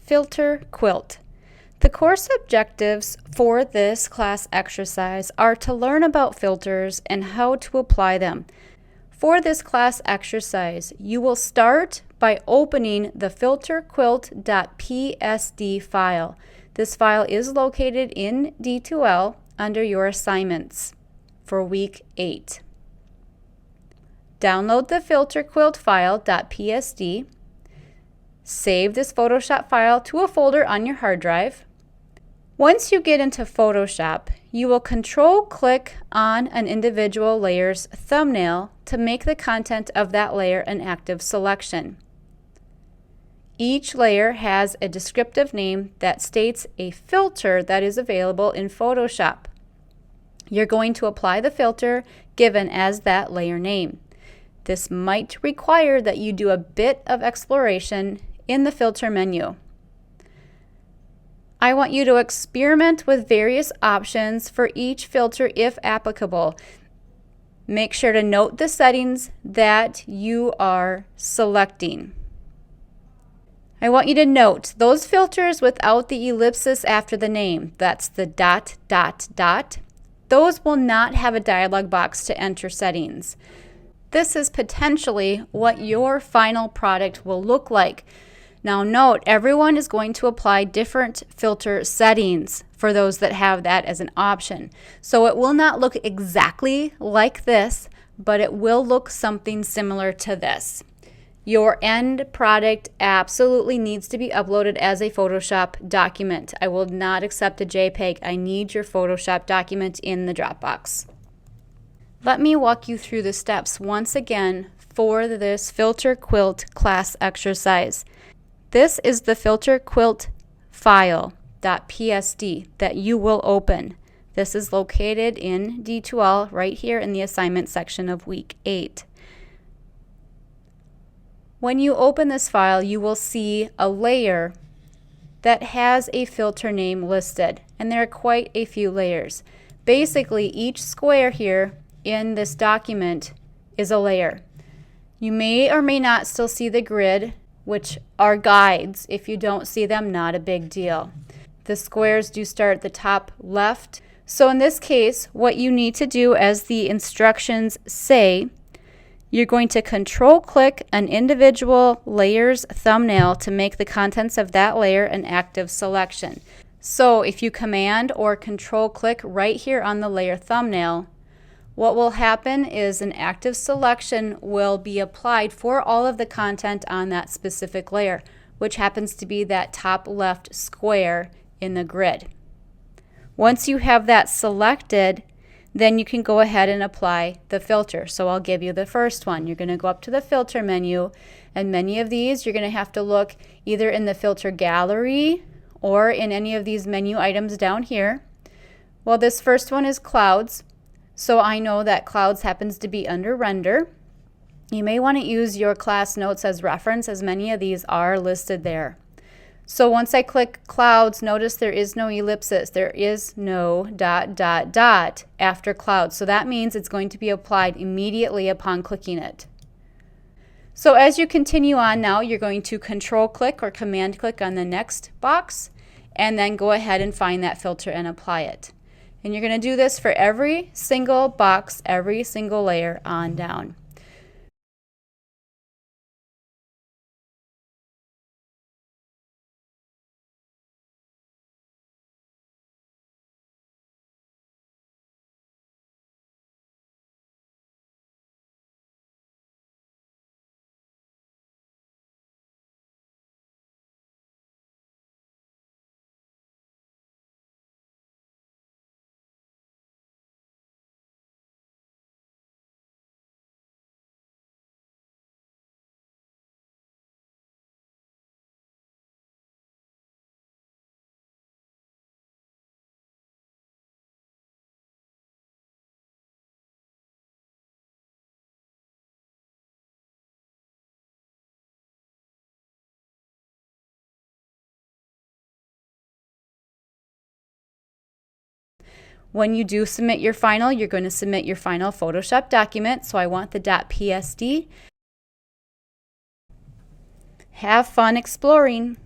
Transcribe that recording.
Filter Quilt. The course objectives for this class exercise are to learn about filters and how to apply them. For this class exercise, you will start by opening the filterquilt.psd file. This file is located in D2L under your assignments for week 8. Download the filterquilt file.psd. Save this Photoshop file to a folder on your hard drive. Once you get into Photoshop, you will control-click on an individual layer's thumbnail to make the content of that layer an active selection. Each layer has a descriptive name that states a filter that is available in Photoshop. You're going to apply the filter given as that layer name. This might require that you do a bit of exploration in the filter menu. I want you to experiment with various options for each filter if applicable. Make sure to note the settings that you are selecting. I want you to note those filters without the ellipsis after the name, that's the ... those will not have a dialog box to enter settings. This is potentially what your final product will look like. Now note, everyone is going to apply different filter settings for those that have that as an option. So it will not look exactly like this, but it will look something similar to this. Your end product absolutely needs to be uploaded as a Photoshop document. I will not accept a JPEG. I need your Photoshop document in the Dropbox. Let me walk you through the steps once again for this Filter Quilt class exercise. This is the Filter Quilt file.psd that you will open. This is located in D2L right here in the assignment section of week 8. When you open this file, you will see a layer that has a filter name listed, and there are quite a few layers. Basically, each square here in this document is a layer. You may or may not still see the grid, which are guides. If you don't see them, not a big deal. The squares do start at the top left. So in this case, what you need to do, as the instructions say, you're going to control-click an individual layer's thumbnail to make the contents of that layer an active selection. So if you command or control-click right here on the layer thumbnail, what will happen is an active selection will be applied for all of the content on that specific layer, which happens to be that top left square in the grid. Once you have that selected, then you can go ahead and apply the filter. So I'll give you the first one. You're going to go up to the filter menu, and many of these you're going to have to look either in the filter gallery or in any of these menu items down here. Well, this first one is clouds. So I know that clouds happens to be under render. You may want to use your class notes as reference, as many of these are listed there. So once I click clouds, notice there is no ellipsis. There is no ... after clouds. So that means it's going to be applied immediately upon clicking it. So as you continue on now, you're going to control click or command click on the next box, and then go ahead and find that filter and apply it. And you're going to do this for every single box, every single layer on down. When you do submit your final, you're going to submit your final Photoshop document. So I want the .psd. Have fun exploring.